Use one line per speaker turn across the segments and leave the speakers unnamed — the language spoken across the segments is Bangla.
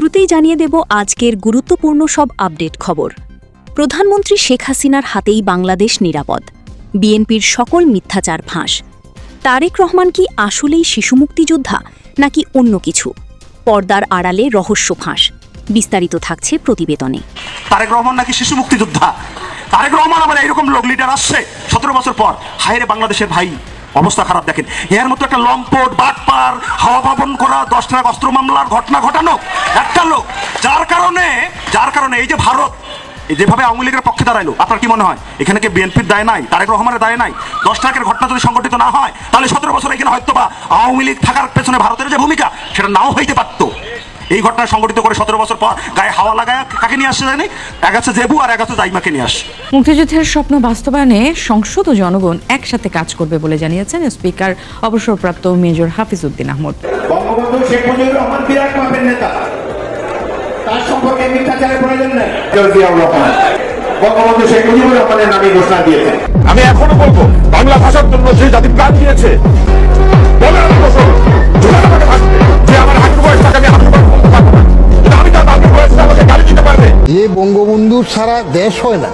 শুরুতেই জানিয়ে দেব আজকের গুরুত্বপূর্ণ সব আপডেট খবর। প্রধানমন্ত্রী শেখ হাসিনার হাতেই বাংলাদেশ নিরাপদ, বিএনপির সকল মিথ্যাচার ফাঁস। তারেক রহমান কি আসলেই শিশু মুক্তিযোদ্ধা নাকি অন্য কিছু? পর্দার আড়ালে রহস্য ফাঁস। বিস্তারিত থাকছে প্রতিবেদনে।
তারেক রহমান নাকি শিশু মুক্তিযোদ্ধা? তারেক রহমান আমার এইরকম লোক লিডার আসছে 17 বছর পর। হায়রে বাংলাদেশের ভাই, অবস্থা খারাপ। দেখেন, এর মতো একটা লম্পট বাটপার হাওয়া ভবন করা 10 টাকা অস্ত্র মামলার ঘটনা ঘটানো একটা লোক, যার কারণে এই যে ভারত যেভাবে আওয়ামী লীগের পক্ষে দাঁড়াইলো, আপনার কি মনে হয় এখানে কি বিএনপির দায় নাই, তারেক রহমানের দায় নাই? 10 টাকার ঘটনা যদি সংগঠিত না হয় তাহলে 17 বছর এখানে হয়তো বা আওয়ামী লীগ থাকার পেছনে ভারতের যে ভূমিকা সেটা নাও হইতে পারতো। এই ঘটনা সংগঠিত করে 17 বছর পর গায়ে হাওয়া লাগায় কাকে নিয়ে আসছে জানি? এক আছে জেবু আর এক আছে জাইমাকে নিয়ে আসে।
মুক্তিযুদ্ধের স্বপ্ন বাস্তবায়নে সংসদ ও জনগণ একসাথে কাজ করবে বলে জানিয়েছেন স্পিকার অবসরপ্রাপ্ত মেজর হাফিজ উদ্দিন আহমদ।
বঙ্গবন্ধু শেখ মুজিবুর রহমান বিরাট মাপের নেতা, তার সম্পর্কে মিথ্যাচারের প্রয়োজন নেই। বঙ্গবন্ধু শেখ মুজিবুর রহমানের নামে ঘোষণা দিয়েছেন।
আমি এখনো বলবো, বাংলা ভাষার জন্য যে জাতি প্রাণ দিয়েছে,
যে বঙ্গবন্ধুর সারা দেশ হয় না,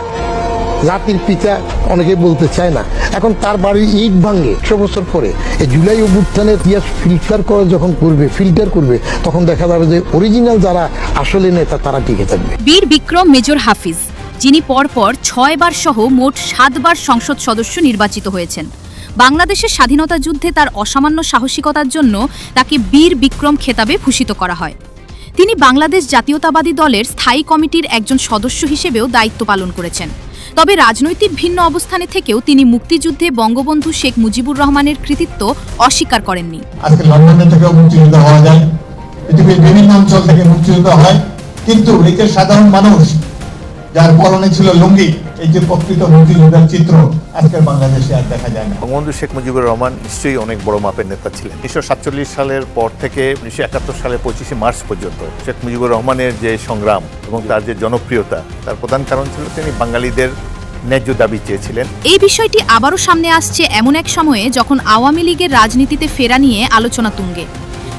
জাতির পিতা অনেকে বলতে চায় না। এখন তার বাড়ির ইট ভাঙে 100 বছর পরে এই জুলাই অভ্যুত্থানের ইতিহাস ফিল্টার করবে তখন দেখা যাবে যে অরিজিনাল যারা আসলে নেতা তারা টিকে থাকবে।
বীর বিক্রম মেজর হাফিজ, যিনি পরপর 6 বার সহ মোট 7 বার সংসদ সদস্য নির্বাচিত হয়েছেন। বাংলাদেশের স্বাধীনতা যুদ্ধে তার অসামান্য সাহসিকতার জন্য তাকে বীর বিক্রম খেতাবে ভূষিত করা হয়। তিনি বাংলাদেশ জাতীয়তাবাদী দলের স্থায়ী কমিটির একজন সদস্য হিসেবেও দায়িত্ব পালন করেছেন। তবে রাজনৈতিক ভিন্ন অবস্থানে থেকেও তিনি মুক্তিযুদ্ধে বঙ্গবন্ধু শেখ মুজিবুর রহমানের কৃতিত্ব অস্বীকার করেননি।
আজকে লন্ডনে থেকেও মুক্তিযুদ্ধ হওয়া যায়, পৃথিবীর বিভিন্ন অঞ্চল থেকে মুক্তিযুদ্ধ হয়, কিন্তু এই যে সাধারণ মানুষ যার পরনে ছিল লুঙ্গি, এই যে প্রকৃত মুক্তিযোদ্ধার চিত্র আজকের বাংলাদেশে আর দেখা যায় না।
বঙ্গবন্ধু শেখ মুজিবুর রহমান নিশ্চয়ই অনেক বড় মাপের নেতা ছিলেন। 1947 সালের পর থেকে 1971 সালের 25 মার্চ পর্যন্ত শেখ মুজিবুর রহমানের যে সংগ্রাম এবং তার যে জনপ্রিয়তা, তার প্রধান কারণ ছিল তিনি বাঙালিদের ন্যায্য দাবি চেয়েছিলেন।
এই বিষয়টি আবারও সামনে আসছে এমন এক সময়ে যখন আওয়ামী লীগের রাজনীতিতে ফেরা নিয়ে আলোচনা তুঙ্গে।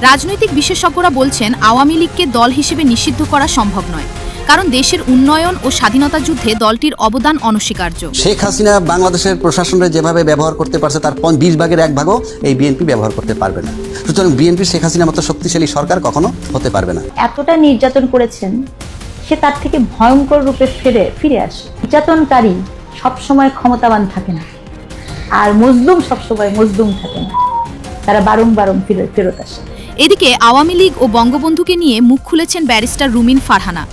রাজনৈতিক বিশেষজ্ঞরা বলছেন আওয়ামী লীগকে দল হিসেবে নিষিদ্ধ করা সম্ভব নয়, কারণ দেশের উন্নয়ন ও স্বাধীনতা যুদ্ধে দলটির অবদান অনস্বীকার্য।
শেখ হাসিনা বাংলাদেশের প্রশাসনের যেভাবে ব্যবহার করতে পারছে তার 20 ভাগের 1 ভাগও এই বিএনপি ব্যবহার করতে পারবে না। সুতরাং বিএনপি শেখ হাসিনার মতো শক্তিশালী সরকার কখনো হতে পারবে না।
এতটা নির্যাতন করেছেন, সে তার থেকে ভয়ঙ্কর রূপে ফিরে আসে। নির্যাতনকারী সবসময় ক্ষমতাবান থাকে না, আর মজলুম সবসময় মজলুম থাকে না, তারা বারংবার ফেরত আসে।
এদিকে আওয়ামী লীগ ও বঙ্গবন্ধুকে নিয়ে মুখ খুলেছেন ব্যারিস্টার রুমিন ফারহানা।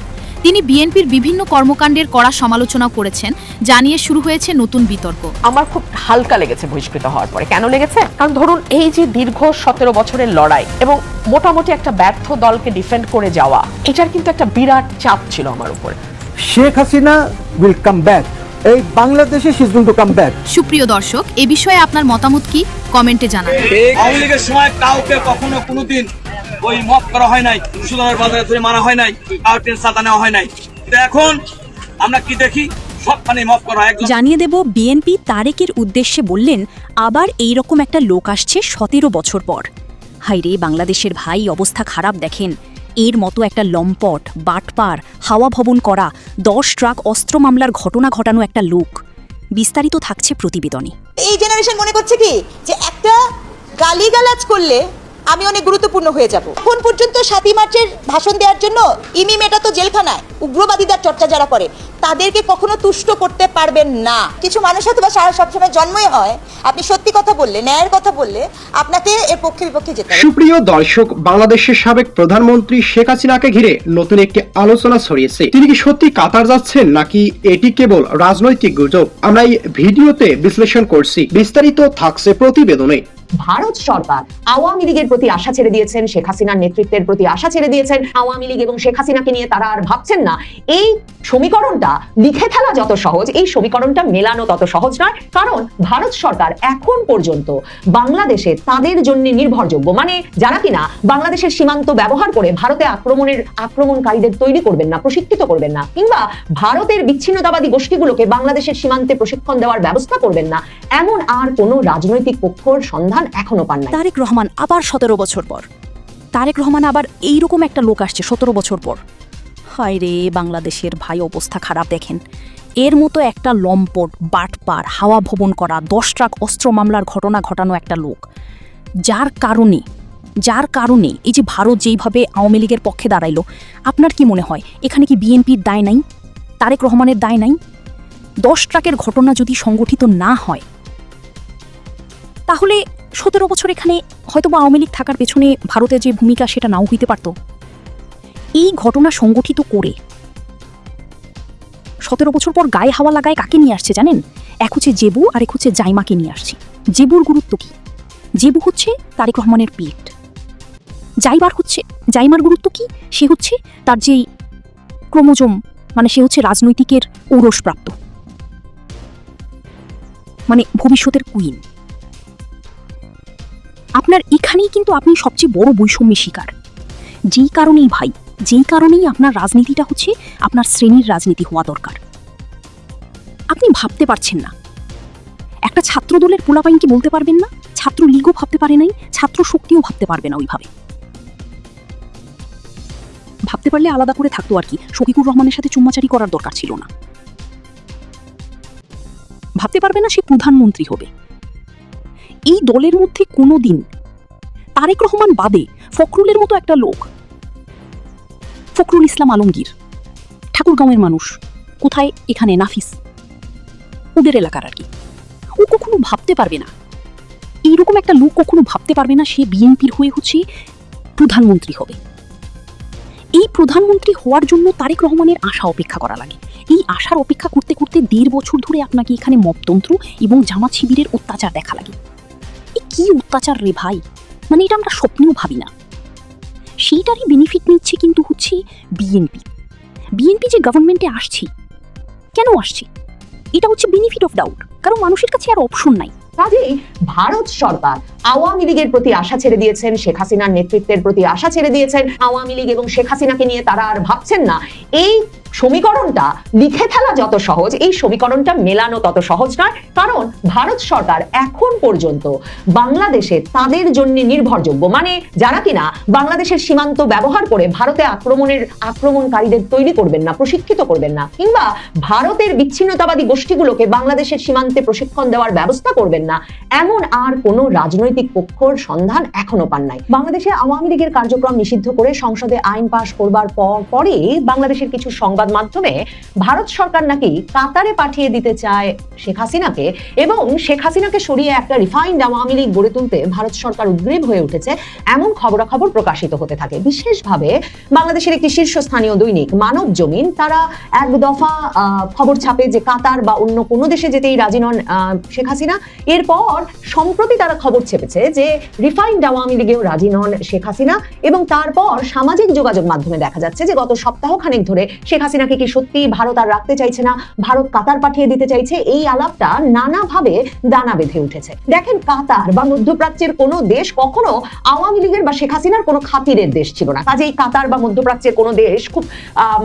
তিনি বিএনপির বিভিন্ন কর্মকাণ্ডের কড়া সমালোচনা করেছেন, জানিয়ে শুরু হয়েছে নতুন বিতর্ক।
আমার খুব হালকা লেগেছে বহিষ্কৃত হওয়ার পরে। কেন লেগেছে? কারণ ধরুন, এই যে দীর্ঘ 17 বছরের লড়াই এবং মোটামুটি একটা ব্যর্থ দলকে ডিফেন্ড করে যাওয়া, এটার কিন্তু একটা বিরাট চাপ ছিল আমার উপরে।
Sheikh Hasina will come back, এই বাংলাদেশে she is going to come back.
সুপ্রিয় দর্শক, এই বিষয়ে আপনার মতামত কি? কমেন্টে জানান।
আওয়ামী লীগের সময় কাউকে কখনো কোনোদিন ওই মফ করা হয় নাই, সুদানের বাজারে ধরে মারা হয় নাই, কাউ ট্রেন সাদা নেওয়া হয় নাই। এখন আমরা কি দেখি, সবখানে মফ করা হয়।
জানিয়ে দেব বিএনপি তারেকের উদ্দেশ্যে বললেন, আবার এই রকম একটা লোক আসছে 17 বছর পর। হাইরে বাংলাদেশের ভাই, অবস্থা খারাপ। দেখেন, এর মতো একটা লম্পট বাটপার হাওয়া ভবন করা 10 ট্রাক অস্ত্র মামলার ঘটনা ঘটানো একটা লোক। বিস্তারিত থাকছে প্রতিবেদনে।
এই জেনারেশন মনে করছে কি যে একটা গালিগালাজ করলে আমি অনেক গুরুত্বপূর্ণ হয়ে যাব। এখন পর্যন্ত 7ই মার্চের ভাষণ দেওয়ার জন্য ইমিমেটা তো জেলখানায়, উগ্রবাদীদের চর্চা যারা করে তাদেরকে কখনো তুষ্ট করতে পারবেন না। কিছু মানুষ হয়তো বা সবসময় জন্মই হয়, আপনি সত্যি কথা বললে, ন্যায়ের কথা বললে আপনাকে এর পক্ষে বিপক্ষে যেতে হবে।
সুপ্রিয় দর্শক, বাংলাদেশের সাবেক প্রধানমন্ত্রী শেখ হাসিনাকে ঘিরে নতুন একটি আলোচনা ছড়িয়েছে। তিনি কি সত্যি কাতার যাচ্ছেন নাকি এটি কেবল রাজনৈতিক গুজব? আমরা এই ভিডিওতে বিশ্লেষণ করছি, বিস্তারিত থাকছে প্রতিবেদনে।
ভারত সরকার আওয়ামী লীগের প্রতি আশা ছেড়ে দিয়েছেন, শেখ হাসিনার নেতৃত্বের প্রতি আশা ছেড়ে দিয়েছেন। আওয়ামী লীগ এবং শেখ হাসিনাকে নিয়ে তারা আর ভাবছেন না। এই সমীকরণটা লিখে ফেলা যত সহজ, এই সমীকরণটা মেলানো তত সহজ নয়। কারণ ভারত সরকার এখন পর্যন্ত বাংলাদেশে তাদের জন্য নির্ভরযোগ্য, মানে যারা কিনা বাংলাদেশের সীমান্ত ব্যবহার করে ভারতে আক্রমণকারীদের তৈরি করবেন না, প্রশিক্ষিত করবেন না, কিংবা ভারতের বিচ্ছিন্নতাবাদী গোষ্ঠীগুলোকে বাংলাদেশের সীমান্তে প্রশিক্ষণ দেওয়ার ব্যবস্থা করবেন না, এমন আর কোনো রাজনৈতিক পক্ষর সন্ধান এখনো পান নাই।
তারেক রহমান আবার 17 বছর পর তারেক রহমান আবার এইরকম একটা লোক আসছে 17 বছর পর। হায় রে, বাংলাদেশের ভাই অবস্থা খারাপ। দেখেন, এর মতো একটা লম্পট, বাটপার, হাওয়া ভবন করা, 10 ট্রাক অস্ত্র মামলার ঘটনা ঘটানো একটা লোক, যার কারণে এই যে ভারত যেইভাবে আওয়ামী লীগের পক্ষে দাঁড়াইলো, আপনার কি মনে হয় এখানে কি বিএনপির দায় নাই? তারেক রহমানের দায় নাই? 10 ট্রাকের ঘটনা যদি সংগঠিত না হয়, তাহলে 17 বছর এখানে হয়তোবা আওয়ামী লীগ থাকার পেছনে ভারতের যে ভূমিকা সেটা নাও হইতে পারত। এই ঘটনা সংগঠিত করে 17 বছর পর গায়ে হাওয়া লাগায় কাকে নিয়ে আসছে জানেন? এক হচ্ছে জেবু আর এক হচ্ছে জাইমাকে নিয়ে আসছে। জেবুর গুরুত্ব কি? জেবু হচ্ছে তারেক রহমানের পেট। জাইমার গুরুত্ব কি? সে হচ্ছে তার যেই ক্রোমোজোম, মানে সে হচ্ছে রাজনৈতিকের ঔরসপ্রাপ্ত, মানে ভবিষ্যতের কুইন। আপনার এখানেই কিন্তু আপনি সবচেয়ে বড় বৈষম্যের শিকার। যেই কারণেই আপনার রাজনীতিটা হচ্ছে আপনার শ্রেণীর রাজনীতি হওয়া দরকার। আপনি ভাবতে পারছেন না, একটা ছাত্র দলের পোলাপাইন কি বলতে পারবেন না? ছাত্র লীগও ভাবতে পারে নাই, ছাত্র শক্তিও ভাবতে পারবে না ওইভাবে। ভাবতে পারলে আলাদা করে থাকতো আর কি, শফিকুর রহমানের সাথে চুম্মাচারি করার দরকার ছিল না। ভাবতে পারবে না সে প্রধানমন্ত্রী হবে। এই দলের মধ্যে কোনোদিন তারেক রহমান বাদে ফখরুলের মতো একটা লোক, ফখরুল ইসলাম আলমগীর, ঠাকুরগাঁওয়ের মানুষ, কোথায় এখানে নাফিস, ওদের এলাকার আর কি, ও কখনো ভাবতে পারবে না, এইরকম একটা লোক কখনো ভাবতে পারবে না সে বিএনপির হয়ে হচ্ছে প্রধানমন্ত্রী হবে। এই প্রধানমন্ত্রী হওয়ার জন্য তারেক রহমানের আশা অপেক্ষা করা লাগে। এই আশার অপেক্ষা করতে করতে 1.5 বছর ধরে আপনাকে এখানে মবতন্ত্র এবং জামাত শিবিরের অত্যাচার দেখা লাগে। কি অত্যাচার রে ভাই, মানে এটা আমরা স্বপ্নেও ভাবি না। সেইটারই বেনিফিট নিচ্ছে কিন্তু হচ্ছে বিএনপি যে গভর্নমেন্টে আসছে, কেন আসছে? এটা হচ্ছে বেনিফিট অফ ডাউট, কারণ মানুষের কাছে আর অপশন নাই।
কাজেই ভারত সরকার আওয়ামী লীগের প্রতি আশা ছেড়ে দিয়েছেন, শেখ হাসিনার নেতৃত্বের প্রতি আশা ছেড়ে দিয়েছেন। আওয়ামী লীগ এবং শেখ হাসিনাকে নিয়ে তারা আর ভাবছেন না। এই সমীকরণটা লিখে ফেলা যত সহজ, এই সমীকরণটা মেলানো তত সহজ নয়। কারণ ভারত সরকার এখন পর্যন্ত বাংলাদেশে তাদের জন্য নির্ভরযোগ্য, মানে যারা কিনা বাংলাদেশের সীমান্ত ব্যবহার করে ভারতে আক্রমণকারীদের তৈরি করবেন না, প্রশিক্ষিত করবেন না, কিংবা ভারতের বিচ্ছিন্নতাবাদী গোষ্ঠীগুলোকে বাংলাদেশের সীমান্তে প্রশিক্ষণ দেওয়ার ব্যবস্থা করবেন না, এমন আর কোনো রাজনৈতিক পক্ষর সন্ধান এখনো পান নাই। বাংলাদেশে আওয়ামী লীগের কার্যক্রম নিষিদ্ধ করে সংসদে আইন পাশ করবার পরে বাংলাদেশের কিছু সংবাদ মাধ্যমে ভারত সরকার নাকি কাতারে পাঠিয়ে দিতে চায় শেখ হাসিনাকে, এবং শেখ হাসিনাকে সরিয়ে একটা রিফাইন্ড আওয়ামী লীগ গড়ে তুলতে ভারত সরকার উদ্গ্রীব হয়ে উঠেছে, এমন খবরাখবর প্রকাশিত হতে থাকে। বিশেষভাবে বাংলাদেশের একটি শীর্ষস্থানীয় দৈনিক মানব জমিন, তারা এক দফা খবর ছাপে যে কাতার বা অন্য কোনো দেশে যেতেই রাজি নন শেখ হাসিনা। এরপর সম্প্রতি তারা খবর ছেপেছে যে রিফাইন্ড আওয়ামী লীগেও রাজি নন শেখ হাসিনা, এবং তারপর সামাজিক যোগাযোগ মাধ্যমে দেখা যাচ্ছে যে গত সপ্তাহখানেক ধরে শেখ হাসিনাকে কি সত্যি ভারত আর রাখতে চাইছে না, ভারত কাতার পাঠিয়ে দিতে চাইছে, এই আলাপটা নানাভাবে দানা বেঁধে উঠেছে। দেখেন, কাতার বা মধ্যপ্রাচ্যের কোনো দেশ কখনো আওয়ামী লীগের বা শেখ হাসিনার কোনো খাতিরের দেশ ছিল না। কাজেই কাতার বা মধ্যপ্রাচ্যের কোনো দেশ খুব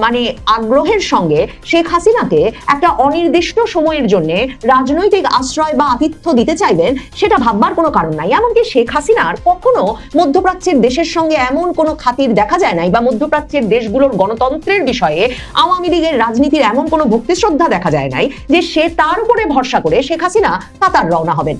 মানে আগ্রহের সঙ্গে শেখ হাসিনাকে একটা অনির্দিষ্ট সময়ের জন্য রাজনৈতিক আশ্রয় বা আতিথ্য দিতে চাইবেন, সেটা ভাববার কোনো কারণ নাই। এমনকি শেখ হাসিনার কখনো মধ্যপ্রাচ্যের দেশের সঙ্গে এমন কোনো খাতির দেখা যায় নাই, বা মধ্যপ্রাচ্যের দেশগুলোর গণতন্ত্রের বিষয়ে আওয়ামী লীগের রাজনীতির এমন কোনো ভক্তি শ্রদ্ধা দেখা যায় নাই যে সে তার উপরে ভরসা করে শেখ হাসিনা কাতার রওনা হবেন।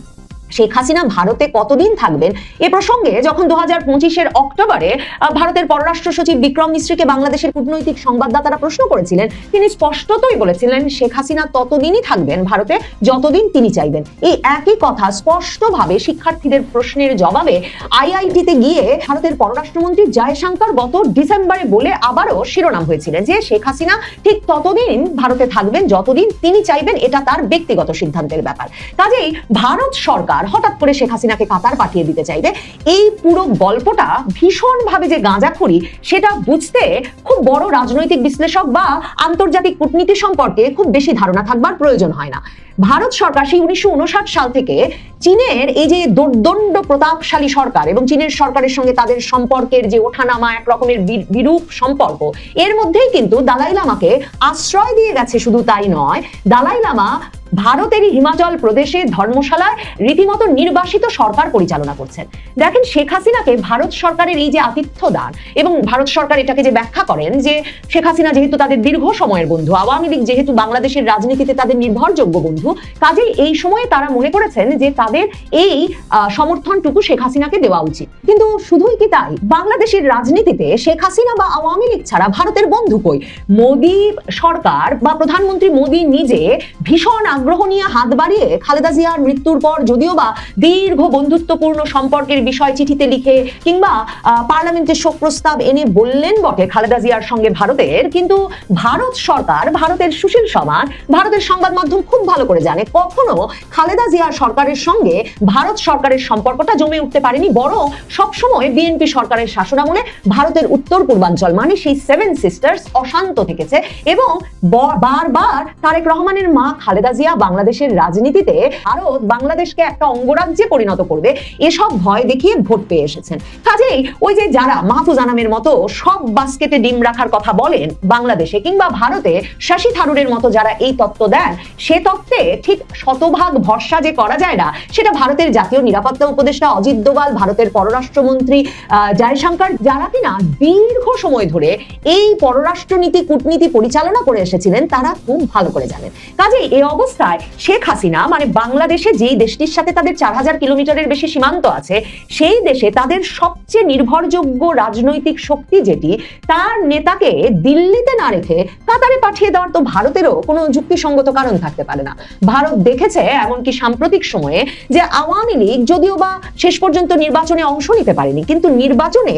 শেখ হাসিনা ভারতে কতদিন থাকবেন এ প্রসঙ্গে যখন 2025-এর অক্টোবরে ভারতের পররাষ্ট্র সচিব বিক্রম মিশ্রিকে বাংলাদেশের কূটনৈতিক সংবাদদাতারা প্রশ্ন করেছিলেন, তিনি স্পষ্টতই বলেছিলেন শেখ হাসিনা ততদিনই থাকবেন ভারতে যতদিন তিনি চাইবেন। এই একই কথা স্পষ্টভাবে শিক্ষার্থীদের প্রশ্নের জবাবে আইআইটিতে গিয়ে ভারতের পররাষ্ট্রমন্ত্রী জয়শঙ্কর গত ডিসেম্বরে বলে আবারও শিরোনাম হয়েছিলেন যে শেখ হাসিনা ঠিক ততদিন ভারতে থাকবেন যতদিন তিনি চাইবেন, এটা তার ব্যক্তিগত সিদ্ধান্তের ব্যাপার। কাজেই ভারত সরকার হঠাৎ করে শেখ হাসিনাকে কাতার পাঠিয়ে দিতে চাইবে, এই পুরো গল্পটা ভীষণভাবে যে গাঁজাখড়ি সেটা বুঝতে খুব বড় রাজনৈতিক বিশ্লেষক বা আন্তর্জাতিক কূটনীতি সম্পর্কে খুব বেশি ধারণা থাকবার প্রয়োজন হয় না। ভারত সরকার সেই 1959 সাল থেকে চীনের এই যে দোর্দণ্ড প্রতাপশালী সরকার এবং চীনের সরকারের সঙ্গে তাদের সম্পর্কের যে ওঠানামা, এক রকমের বিরূপ সম্পর্ক, এর মধ্যেই কিন্তু দালাই লামাকে আশ্রয় দিয়ে গেছে। শুধু তাই নয়, দালাই লামা ভারতেরই হিমাচল প্রদেশে ধর্মশালায় রীতিমতো নির্বাসিত সরকার পরিচালনা করছেন। দেখেন, শেখ হাসিনাকে ভারত সরকারের এই যে আতিথ্য দান, এবং ভারত সরকার এটাকে যে ব্যাখ্যা করেন যে শেখ হাসিনা যেহেতু তাদের দীর্ঘ সময়ের বন্ধু, আওয়ামী লীগ যেহেতু বাংলাদেশের রাজনীতিতে তাদের নির্ভরযোগ্য বন্ধু, কাজেই এই সময়ে তারা মনে করেছেন যে তাদের এই সমর্থনটুকু শেখ হাসিনাকে দেওয়া উচিত। কিন্তু শুধুই কি তাই, বাংলাদেশের রাজনীতিতে শেখ হাসিনা বা আওয়ামী লীগ ছাড়া ভারতের বন্ধু কই? মোদী সরকার বা প্রধানমন্ত্রী মোদী নিজে ভীষণ আগ্রহ নিয়ে হাত বাড়িয়ে খালেদা জিয়ার মৃত্যুর পর যদিও বা দীর্ঘ বন্ধুত্বপূর্ণ সম্পর্কের বিষয় চিঠিতে লিখে কিংবা পার্লামেন্টে শোক প্রস্তাব এনে বললেন বটে খালেদা জিয়ার সঙ্গে ভারতের, কিন্তু ভারত সরকার, ভারতের সুশীল সমাজ, ভারতের সংবাদ মাধ্যম খুব ভালো করে জানে কখনো খালেদা জিয়ার সরকারের সঙ্গে ভারত সরকারের সম্পর্কটা জমে উঠতে পারেনি, বরং সবসময় বিএনপি সরকারের শাসনামলে ভারতের উত্তর পূর্বাঞ্চল মানে সেই 7 সিস্টার্স অশান্ত থেকেছে। এবং বারবার তারেক রহমানের মা খালেদা জিয়া বাংলাদেশের রাজনীতিতে ভারত বাংলাদেশকে একটা অঙ্গরাজ্যে পরিণত করবে এসব ভয় দেখিয়ে ভোট পেয়ে এসেছেন। কাজেই ওই যে যারা মাহফুজ আনামের মতো সব বাস্কেটে ডিম রাখার কথা বলেন বাংলাদেশে কিংবা ভারতে, শশী থারুরের মতো যারা এই তত্ত্ব দেন, সে তত্ত্বে ঠিক শতভাগ ভরসা যে করা যায় না, সেটা ভারতের জাতীয় নিরাপত্তা উপদেষ্টা অজিত দোভাল, ভারতের পররাষ্ট্রমন্ত্রী জয়শঙ্কর, যারা কিনা দীর্ঘ সময় ধরে এই পররাষ্ট্রনীতি কূটনীতি পরিচালনা করে এসেছিলেন, তারা খুব ভালো করে জানেন। কাজেই এই অবস্থায় শেখ হাসিনা মানে বাংলাদেশে যেই দেশটির সাথে তাদের 4000 কিলোমিটারের বেশি সীমান্ত আছে, সেই দেশে তাদের সবচেয়ে নির্ভরযোগ্য রাজনৈতিক শক্তি যেটি, তার নেতাকে দিল্লিতে না রেখে কাতারে পাঠিয়ে দেওয়ার তো ভারতেরও কোনো যুক্তিসঙ্গত কারণ থাকতে পারে না। ভারত দেখেছে এমনকি সাম্প্রতিক সময়ে যে আওয়ামী লীগ যদিও বা শেষ পর্যন্ত নির্বাচনে অংশ নিতে পারেনি, কিন্তু নির্বাচনে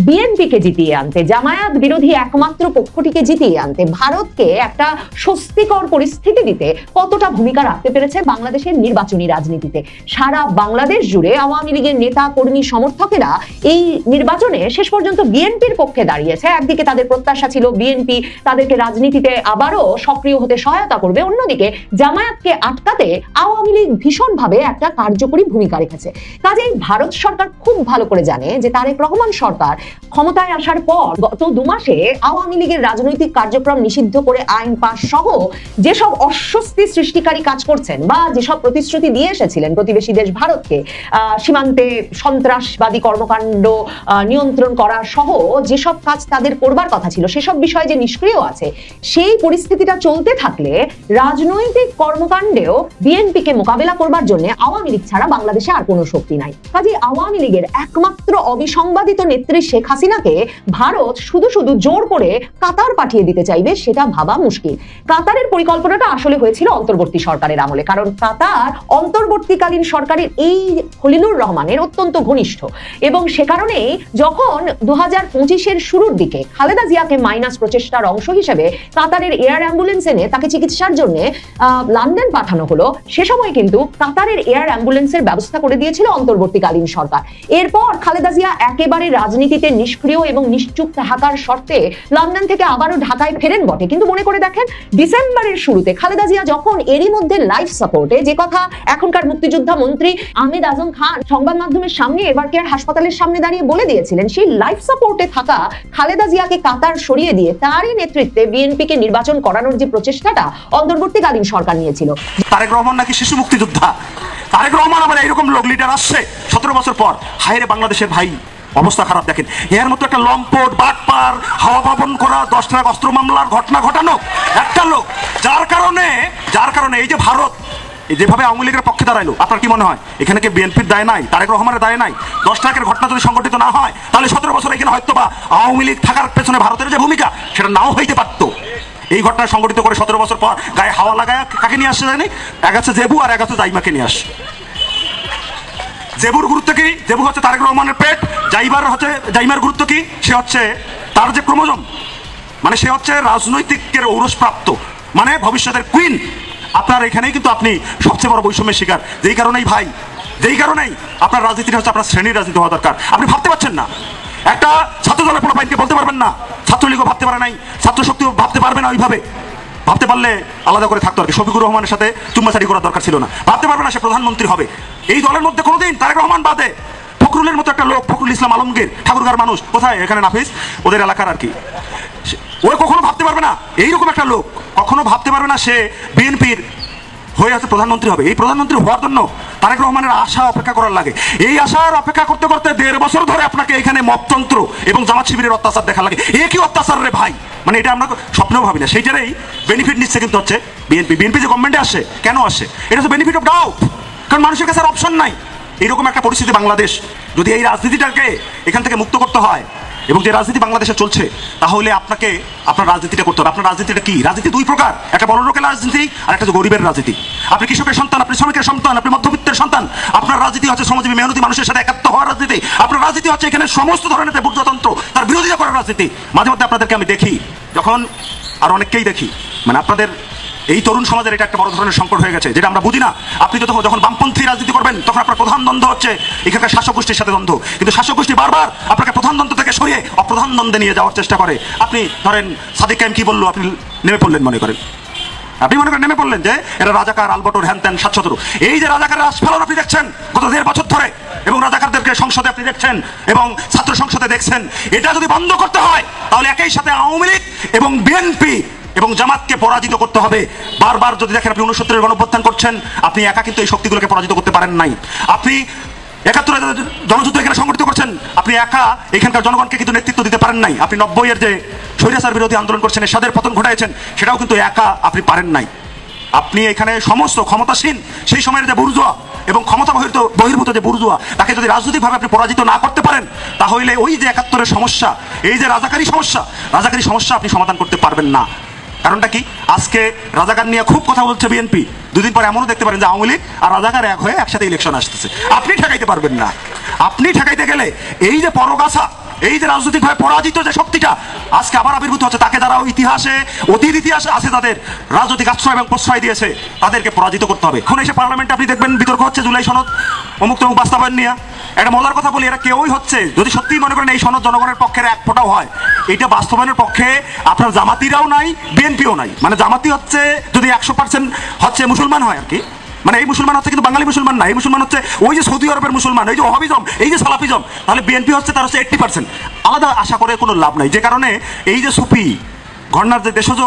বিএনপিকে জিতিয়ে আনতে, জামায়াত বিরোধী একমাত্র পক্ষটিকে জিতিয়ে আনতে, ভারতকে একটা স্বস্তিকর পরিস্থিতি দিতে কতটা ভূমিকা রাখতে পেরেছে বাংলাদেশের নির্বাচনী রাজনীতিতে। সারা বাংলাদেশ জুড়ে আওয়ামী লীগের নেতা কর্মী সমর্থকেরা এই নির্বাচনে শেষ পর্যন্ত বিএনপির পক্ষে দাঁড়িয়েছে। একদিকে তাদের প্রত্যাশা ছিল বিএনপি তাদেরকে রাজনীতিতে আবারও সক্রিয় হতে সহায়তা করবে, অন্যদিকে জামায়াতকে আটকাতে আওয়ামী লীগ ভীষণভাবে একটা কার্যকরী ভূমিকা রেখেছে। কাজেই ভারত সরকার খুব ভালো করে জানে যে তারেক রহমান সরকার ক্ষমতায় আসার পর গত 2 মাসে আওয়ামী লীগের রাজনৈতিক কার্যক্রম নিষিদ্ধ করে আইন পাস সহ যেসব অস্বস্তি সৃষ্টিকারী কাজ করছেন বা যেসব প্রতিশ্রুতি দিয়ে এসেছিলেন প্রতিবেশী দেশ ভারতকে, সীমান্তে সন্ত্রাসবাদী কর্মকাণ্ড নিয়ন্ত্রণ করা সহ যেসব কাজ তাদের করবার কথা ছিল, সেসব বিষয়ে যে নিষ্ক্রিয় আছে, সেই পরিস্থিতিটা চলতে থাকলে রাজনৈতিক কর্মকাণ্ডেও বিএনপিকে মোকাবেলা করবার জন্য আওয়ামী লীগ ছাড়া বাংলাদেশে আর কোনো শক্তি নাই। কাজে আওয়ামী লীগের একমাত্র অবিসংবাদিত নেত্রী শেখ হাসিনাকে ভারত শুধু শুধু জোর করে কাতার পাঠিয়ে দিতে চাইবে সেটা ভাবা মুশকিল। কাতারের পরিকল্পনাটা আসলে হয়েছিল অন্তর্বর্তী সরকারের আমলে, কারণ কাতার অন্তর্বর্তীকালীন সরকারের এই খলিলুর রহমানের অত্যন্ত ঘনিষ্ঠ, এবং সে কারণেই যখন 2025-এর শুরুর দিকে খালেদা জিয়াকে মাইনাস প্রচেষ্টার অংশ হিসেবে কাতারের এয়ার অ্যাম্বুলেন্স এনে তাকে চিকিৎসার জন্য লন্ডন পাঠানো হলো, সে সময় কিন্তু কাতারের এয়ার অ্যাম্বুলেন্সের ব্যবস্থা করে দিয়েছিল অন্তর্বর্তীকালীন সরকার। এরপর খালেদা জিয়া একেবারে রাজনীতিতে নিষ্ক্রিয় এবং নিশ্চুপ থাকার শর্তে লন্ডন থেকে আবারও ঢাকায় ফেরেন বটে, কিন্তু মনে করে দেখেন ডিসেম্বরের শুরুতে খালেদা জিয়া যখন এরই মধ্যে লাইফ সাপোর্টে, যে কথা এখনকার মুক্তিযোদ্ধা মন্ত্রী আহমেদ আজম খান সংবাদ মাধ্যমের সামনে এবার কেয়ার হাসপাতালের সামনে দাঁড়িয়ে বলে দিয়েছিলেন, সেই লাইফ সাপোর্টে থাকা খালেদা জিয়াকে কাতার সরিয়ে দিয়ে তারই নেতৃত্বে বিএনপিকে নির্বাচন করানোর যে প্রচেষ্টাটা অন্তর্বর্তীকালীন সরকার নিয়েছিল।
তারেক রহমান নাকি শিশু মুক্তিযোদ্ধা, তারেক রহমান আমার এইরকম লোক লিডার আসছে 17 বছর পর, হায়রে বাংলাদেশের ভাই অবস্থা খারাপ। দেখেন, এর মতো একটা লম্পট বাটপার হাওয়া ভাবন করা 10 ট্রাক অস্ত্র মামলার ঘটনা ঘটানো একটা লোক, যার কারণে এই যে ভারত যেভাবে আওয়ামী লীগের পক্ষে দাঁড়াইলো, আপনার কি মনে হয় এখানে কি বিএনপির দায় নাই, তারেক রহমানের দায় নাই? 10 ট্রাকের ঘটনা যদি সংগঠিত না হয় তাহলে 17 বছর এখানে হয়তো বা আওয়ামী লীগ থাকার পেছনে ভারতের যে ভূমিকা সেটা নাও হইতে পারত। এই ঘটনা সংগঠিত করে 17 বছর পর গায়ে হাওয়া লাগায় কাকে নিয়ে আসছে জানি? এক আছে জেবু আর এক আছে জাইমাকে নিয়ে আসে। জেবুর গুরুত্ব কি? জেবু হচ্ছে তারেক রহমানের পেট। জাইমার গুরুত্ব কি? সে হচ্ছে তার যে ক্রোমোজোম, মানে সে হচ্ছে রাজনৈতিকের ঔরসপ্রাপ্ত, মানে ভবিষ্যতের কুইন। আপনার এখানেই কিন্তু আপনি সবচেয়ে বড় বৈষম্যের শিকার। যেই কারণেই আপনার রাজনীতিটা হচ্ছে আপনার শ্রেণীর রাজনীতি হওয়া দরকার। আপনি ভাবতে পারছেন না, একটা ছাত্র দলের প্রোফাইলকে বলতে পারবেন না, ছাত্রলীগও ভাবতে পারে নাই, ছাত্র শক্তিও ভাবতে পারবে না ওইভাবে। ভাবতে পারলে আলাদা করে থাকতো আর কি, শফিকুর রহমানের সাথে চুম্মাচারি করার দরকার ছিল না। ভাবতে পারবে না সে প্রধানমন্ত্রী হবে। এই দলের মধ্যে কোনোদিন তারেক রহমান বাদে ফখরুলের মতো একটা লোক, ফখরুল ইসলাম আলমগীর, ঠাকুরগাঁর মানুষ, কোথায় এখানে নাফিস, ওদের এলাকার আর কি, ওই কখনো ভাবতে পারবে না এইরকম একটা লোক, কখনো ভাবতে পারবে না সে বিএনপির হয়ে আছে প্রধানমন্ত্রী হবে। এই প্রধানমন্ত্রী হওয়ার জন্য তারেক রহমানের আশা অপেক্ষা করার লাগে। এই আশার অপেক্ষা করতে করতে 1.5 বছর ধরে আপনাকে এখানে মপতন্ত্র এবং জামাত শিবিরের অত্যাচার দেখা লাগে। এ কি অত্যাচার রে ভাই, মানে এটা আমরা স্বপ্নেও ভাবি না। সেইটারই বেনিফিট নিচ্ছে কিন্তু হচ্ছে বিএনপি যে গভর্নমেন্টে আসে, কেন আসে? এটা হচ্ছে বেনিফিট অফ ডাউট, কারণ মানুষের কাছে আর অপশন নাই। এইরকম একটা পরিস্থিতি বাংলাদেশ, যদি এই রাজনীতিটাকে এখান থেকে মুক্ত করতে হয় এবং যে রাজনীতি বাংলাদেশে চলছে, তাহলে আপনাকে আপনার রাজনীতিটা করতে হবে। আপনার রাজনীতিটা কি? রাজনীতি দুই প্রকার, একটা বড় লোকের রাজনীতি আর একটা গরিবের রাজনীতি। আপনি কৃষকের সন্তান, আপনি শ্রমিকের সন্তান, আপনি মধ্যবিত্তের সন্তান, আপনার রাজনীতি হচ্ছে সমাজে মেহনতি মানুষের সাথে একাত্ম হওয়ার রাজনীতি। আপনার রাজনীতি হচ্ছে এখানে সমস্ত ধরনের বুর্জতন্ত্র তার বিরোধিতা করার রাজনীতি। মাঝে মধ্যে আপনাদেরকে আমি দেখি, যখন আর অনেককেই দেখি, মানে আপনাদের এই তরুণ সমাজের এটা একটা বড় ধরনের সংকট হয়ে গেছে, যেটা আমরা বুঝি না। আপনি তো যখন বামপন্থী রাজনীতি করবেন, তখন আপনার প্রধান দ্বন্দ্ব হচ্ছে এখানকার শাসক গোষ্ঠীর সাথে দ্বন্দ্ব, কিন্তু শাসক গোষ্ঠী বারবার আপনাকে প্রধান দ্বন্দ্ব থেকে সরিয়ে অপ্রধান দ্বন্দ্বে নিয়ে যাওয়ার চেষ্টা করে। আপনি ধরেন সাদিক কায়েম কি বললো, আপনি নেমে পড়লেন, মনে করেন আপনি মনে করেন নেমে পড়লেন যে এরা রাজাকার, আলবটর, হ্যান ত্যান, 717। এই যে রাজাকারের আস্ফালন আপনি দেখছেন গত 1.5 বছর ধরে, এবং রাজাকারদেরকে সংসদে আপনি দেখছেন এবং ছাত্র সংসদে দেখছেন, এটা যদি বন্ধ করতে হয় তাহলে একই সাথে আওয়ামী লীগ এবং বিএনপি এবং জামাতকে পরাজিত করতে হবে। বারবার যদি দেখেন আপনি 69-এর গণঅভ্যুত্থান করছেন, আপনি একা কিন্তু এই শক্তিগুলোকে পরাজিত করতে পারেন নাই। আপনি 71-এর জনযুদ্ধ এখানে সংগঠিত করছেন, আপনি একা এখানকার জনগণকে কিন্তু নেতৃত্ব দিতে পারেন নাই। আপনি 90-এর যে স্বৈরাচার বিরোধী আন্দোলন করছেন, এরশাদের পতন ঘটাইছেন, সেটাও কিন্তু একা আপনি পারেন নাই। আপনি এখানে সমস্ত ক্ষমতাসীন সেই সময়ের যে বুর্জোয়া এবং ক্ষমতা বহির্ভূত যে বুর্জোয়া, তাকে যদি রাজনৈতিকভাবে আপনি পরাজিত না করতে পারেন, তাহলে ওই যে 71-এর সমস্যা, এই যে রাজাকারী সমস্যা আপনি সমাধান করতে পারবেন না। কারণটা কি? আজকে রাজাকার নিয়ে খুব কথা বলছে বিএনপি, দুদিন পরে এমনও দেখতে পারেন যে আওয়ামী লীগ আর রাজাকার এক হয়ে একসাথে ইলেকশন আসতেছে। আপনি ঠেকাইতে পারবেন না। আপনি ঠেকাইতে গেলে এই যে পরগাছা, এই যে রাজনৈতিকভাবে পরাজিত যে শক্তিটা আজকে আবার আবির্ভূত হচ্ছে, তাকে যারা অতীত ইতিহাসে আছে, তাদের রাজনৈতিক আশ্রয় এবং প্রশ্রয় দিয়েছে, তাদেরকে পরাজিত করতে হবে। এখন এসে পার্লামেন্টে আপনি দেখবেন বিতর্ক হচ্ছে জুলাই সনদ অমুক তমুক বাস্তবায়ন নিয়ে। একটা মজার কথা বলি, এরা কেউই হচ্ছে, যদি সত্যিই মনে করেন এই সনদ জনগণের পক্ষে এক ফোঁটাও হয়, এটা বাস্তবায়নের পক্ষে আপনার জামাতিরাও নাই, বিএনপিও নাই। মানে জামাতি হচ্ছে যদি 100% হচ্ছে মুসলমান হয় আর কি, মানে এই মুসলমান হচ্ছে কিন্তু বাঙালি মুসলমান না, এই মুসলমান হচ্ছে ওই যে সৌদি আরবের মুসলমান, এই যে ওহাবিজম, এই যে সালাফিজম, তাহলে বিএনপি হচ্ছে তার হচ্ছে 80%। আলাদা আশা করে কোনো লাভ নাই। যে কারণে এই যে সুফি ঘটনার যে দেশজ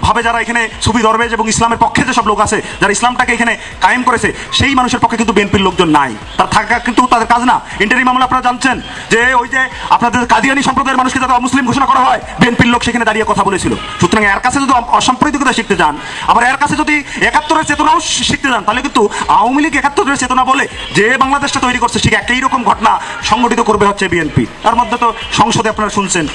ভাবে যারা এখানে সুফি দরবেশ এবং ইসলামের পক্ষে যেসব লোক আছে, যারা ইসলামটাকে এখানে কায়েম করেছে, সেই মানুষের পক্ষে কিন্তু বিএনপির লোকজন নাই, তার থাকা কিন্তু তাদের কাজ না। ইন্টারিম আমলে আপনারা জানছেন যে ওই যে আপনাদের কাদিয়ানি সম্প্রদায়ের মানুষকে যাতে অমুসলিম ঘোষণা করা হয়, বিএনপির লোক সেখানে দাঁড়িয়ে কথা বলেছিল। সুতরাং এর কাছে যদি অসাম্প্রদায়িকতা শিখতে যান, আবার এর কাছে যদি 71-এর চেতনাও শিখতে যান, তাহলে কিন্তু আওয়ামী লীগ 71-এর চেতনা বলে যে বাংলাদেশটা তৈরি করছে, ঠিক একই রকম ঘটনা সংগঠিত করবে হচ্ছে বিএনপি। তার মধ্যে তো সংসদে আপনারা শুনছেন